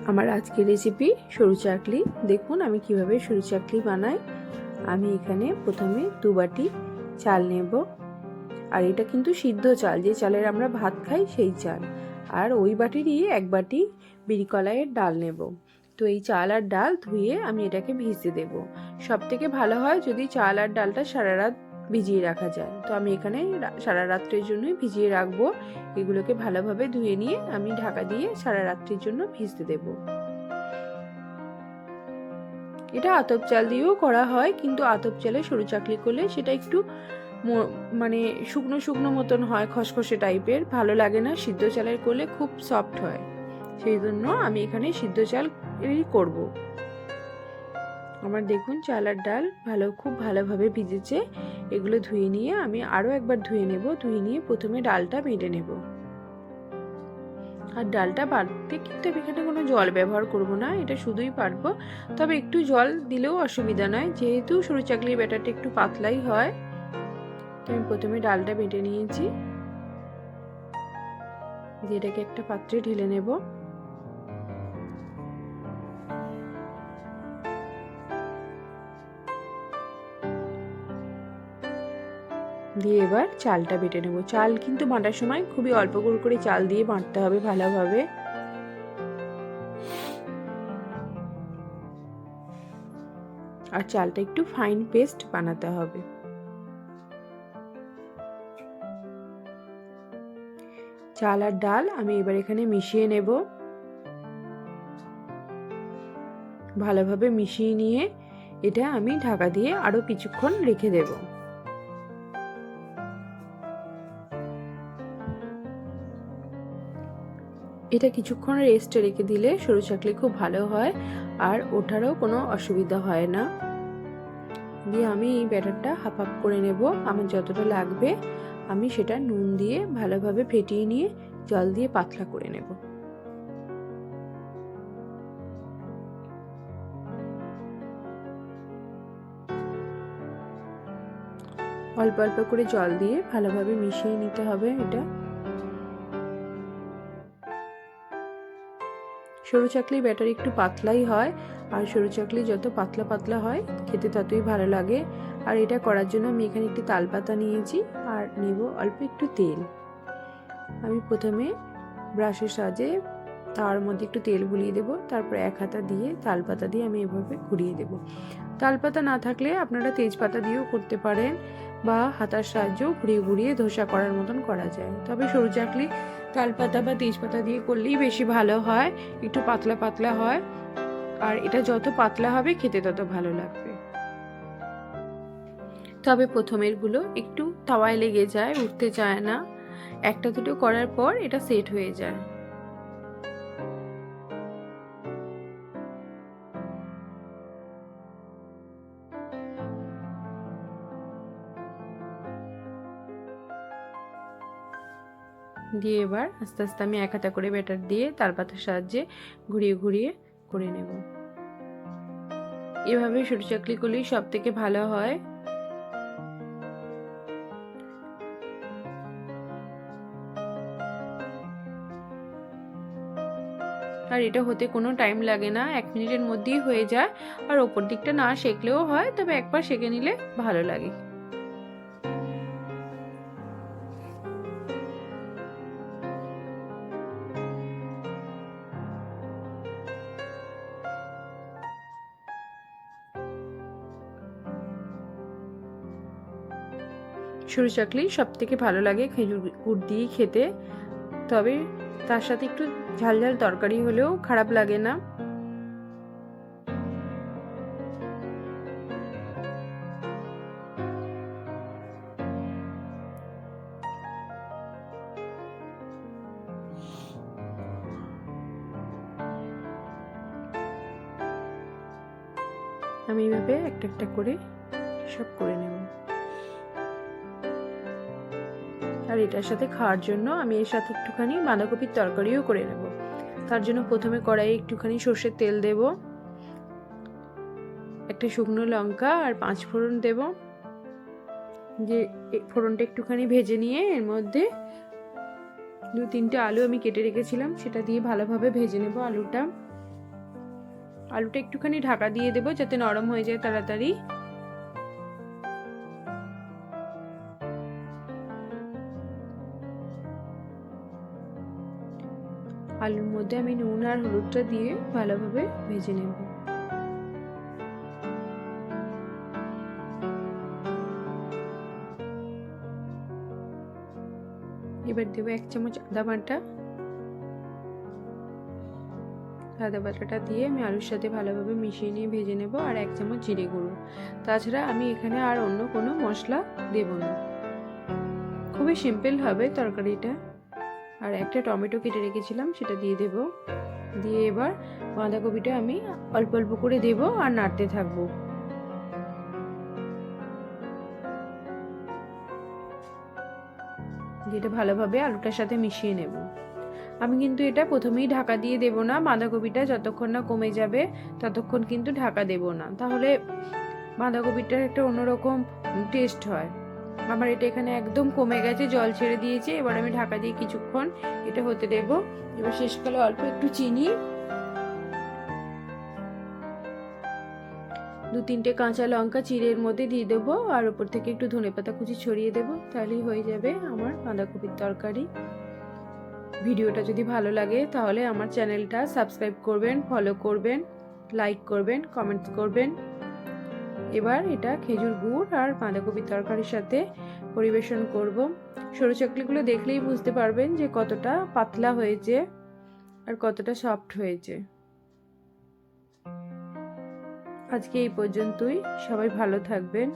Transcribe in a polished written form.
আমার আজকের রেসিপি সরু চাকলি। দেখুন আমি কিভাবে সরু চাকলি বানাই। আমি এখানে প্রথমে 2 বাটি চাল নেব, আর এটা কিন্তু সিদ্ধ চাল, যে চালের আমরা ভাত খাই সেই চাল। আর ওই বাটিরই 1 বাটি বিরি কলাইয়ের ডাল নেব। তো এই চাল আর ডাল ধুয়ে আমি এটাকে ভিজতে দেব। সব থেকে ভালো হয় যদি চাল আর ডালটা সারা রাত ভিজিয়ে রাখা যায়। তো আমি এখানে সারা রাত্রের জন্যই ভিজিয়ে রাখবো। এগুলোকে ভালোভাবে ধুয়ে নিয়ে আমি ঢাকা দিয়ে সারা রাত্রির জন্য ভিজতে দেব। এটা আতপ চাল দিয়েও করা হয়, কিন্তু আতপ চালে সরু চাকলি করলে সেটা একটু মানে শুকনো শুকনো মতন হয়, খসখসে টাইপের, ভালো লাগে না। সিদ্ধ চালের করলে খুব সফট হয়, সেই জন্য আমি এখানে সিদ্ধ চালই করব। আমার দেখুন চাল আর ডাল খুব ভালোভাবে ভিজেছে। এগুলো ধুয়ে নিয়ে আমি আরও একবার ধুয়ে নেব। ধুয়ে নিয়ে প্রথমে ডালটা বেটে নেব। আর ডালটা বাটতে কিন্তু আমি এখানে কোনো জল ব্যবহার করব না, এটা শুধুই বাটবো। তবে একটু জল দিলেও অসুবিধা নয়, যেহেতু সরু চাকলির ব্যাটারটা একটু পাতলাই হয়। তো আমি প্রথমে ডালটা বেটে নিয়েছি, যেটাকে একটা পাত্রে ঢেলে নেব। দিয়ে এবার চালটা বেটে নেব। চাল কিন্তু বাটার সময় খুবই অল্প করে চাল দিয়ে বাটতে হবে ভালোভাবে। আর চালটা একটু ফাইন পেস্ট বানাতে হবে। চাল আর ডাল আমি এবার এখানে মিশিয়ে নেব। ভালোভাবে মিশিয়ে নিয়ে এটা আমি ঢাকা দিয়ে আরো কিছুক্ষণ রেখে দেব। এটা কিছুক্ষণ রেস্টে রেখে দিলে সরু চাকলি খুব ভালো হয়, আর ওঠারও কোনো অসুবিধা হয় না। দিয়ে আমি এই ব্যাটারটা হাফ হাফ করে নেব। আমার যতটা লাগবে আমি সেটা নুন দিয়ে ভালোভাবে ফেটিয়ে নিয়ে জল দিয়ে পাতলা করে নেব। অল্প অল্প করে জল দিয়ে ভালোভাবে মিশিয়ে নিতে হবে। এটা সরু চাকলি ব্যাটার একটু পাতলাই হয়, আর সরু চাকলি যত পাতলা পাতলা হয় খেতে ততই ভালো লাগে। আর এটা করার জন্য আমি এখানে একটি তালপাতা নিয়েছি, আর নেব অল্প একটু তেল। আমি প্রথমে ব্রাশের সাহায্যে তার মধ্যে একটু তেল বুলিয়ে দেব, তারপর এক হাতা দিয়ে তালপাতা দিয়ে আমি এভাবে ঘুরিয়ে দেব। তালপাতা না থাকলে আপনারা তেজপাতা দিয়েও করতে পারেন, বা হাতার সাহায্যেও ঘুরিয়ে ঘুরিয়ে ধোসা করার মতন করা যায়। তবে সরু চাকলি তালপাতা বা তেজপাতা দিয়ে করলেই বেশি ভালো হয়, একটু পাতলা পাতলা হয়। আর এটা যত পাতলা হবে খেতে তত ভালো লাগবে। তবে প্রথমেরগুলো একটু তাওয়ায় লেগে যায়, উঠতে চায় না। একটা দুটো করার পর এটা সেট হয়ে যায়। দিয়ে এবার আস্তে আস্তে আমি এক হাতা করে ব্যাটার দিয়ে তালপাতার সাহায্যে ঘুরিয়ে ঘুরিয়ে করে নেব। এভাবে সরু চাকলি করলেই সব থেকে ভালো হয়। আর এটা হতে কোনো টাইম লাগে না, 1 মিনিটের মধ্যেই হয়ে যায়। আর ওপর দিকটা না সেকলেও হয়, তবে একবার সেকে নিলে ভালো লাগে। সরু চাকলি সব থেকে ভালো লাগে খেজুর গুড় দিয়ে খেতে। তবে তার সাথে একটু ঝাল ঝাল তরকারি হলেও খারাপ লাগে না। আমি এইভাবে একটা একটা করে সব করে নেব। আর এটার সাথে খাওয়ার জন্য আমি এর সাথে একটুখানি বাঁধাকপির তরকারিও করে নেব। তার জন্য প্রথমে কড়াইয়ে একটুখানি সর্ষের তেল দেব, একটা শুকনো লঙ্কা আর 5 ফোড়ন দেব। যে ফোড়নটা একটুখানি ভেজে নিয়ে এর মধ্যে 2-3টে আলু আমি কেটে রেখেছিলাম সেটা দিয়ে ভালোভাবে ভেজে নেব আলুটা। আলুটা একটুখানি ঢাকা দিয়ে দেবো যাতে নরম হয়ে যায় তাড়াতাড়ি। আলুর মধ্যে আমি নুন আর হলুদটা দিয়ে ভালোভাবে ভেজে নেব। এবার দেবো 1 চামচ আদা বাটা। আদা বাটাটা দিয়ে আমি আলুর সাথে ভালোভাবে মিশিয়ে নিয়ে ভেজে নেব। আর 1 চামচ জিরে গুঁড়ো। তাছাড়া আমি এখানে আর অন্য কোনো মশলা দেব না। খুবই সিম্পল হবে তরকারিটা। আর একটা টমেটো কেটে রেখেছিলাম সেটা দিয়ে দেব। দিয়ে এবার বাঁধাকপিটা আমি অল্প অল্প করে দেব আর নাড়তে থাকবো। এটা ভালোভাবে আলুটার সাথে মিশিয়ে নেব। আমি কিন্তু এটা প্রথমেই ঢাকা দিয়ে দেব না, বাঁধাকপিটা যতক্ষণ না কমে যাবে ততক্ষণ কিন্তু ঢাকা দেব না, তাহলে বাঁধাকপিটার একটা অন্যরকম টেস্ট হয়। আমার এটা এখানে একদম কমে গেছে, জল ছেড়ে দিয়েছে। এবার আমি ঢাকা দিয়ে কিছুক্ষণ এটা হতে দেব। এবার শেষকালে অল্প একটু চিনি, 2-3টে কাঁচা লঙ্কা চিড়ের মধ্যে দিয়ে দেবো আর উপর থেকে একটু ধনেপাতা কুচি ছড়িয়ে দেবো। তাহলেই হয়ে যাবে আমার বাঁধাকপির তরকারি। ভিডিওটা যদি ভালো লাগে তাহলে আমার চ্যানেলটা সাবস্ক্রাইব করবেন, ফলো করবেন, লাইক করবেন, কমেন্টস করবেন। এবার এটা খেজুর গুড় আর বাঁধাকপির তরকারির সাথে পরিবেশন করব। সরু চাকলিগুলো দেখলেই বুঝতে পারবেন যে কতটা পাতলা হয়েছে আর কতটা সফট হয়েছে। আজকে এই পর্যন্তই। সবাই ভালো থাকবেন।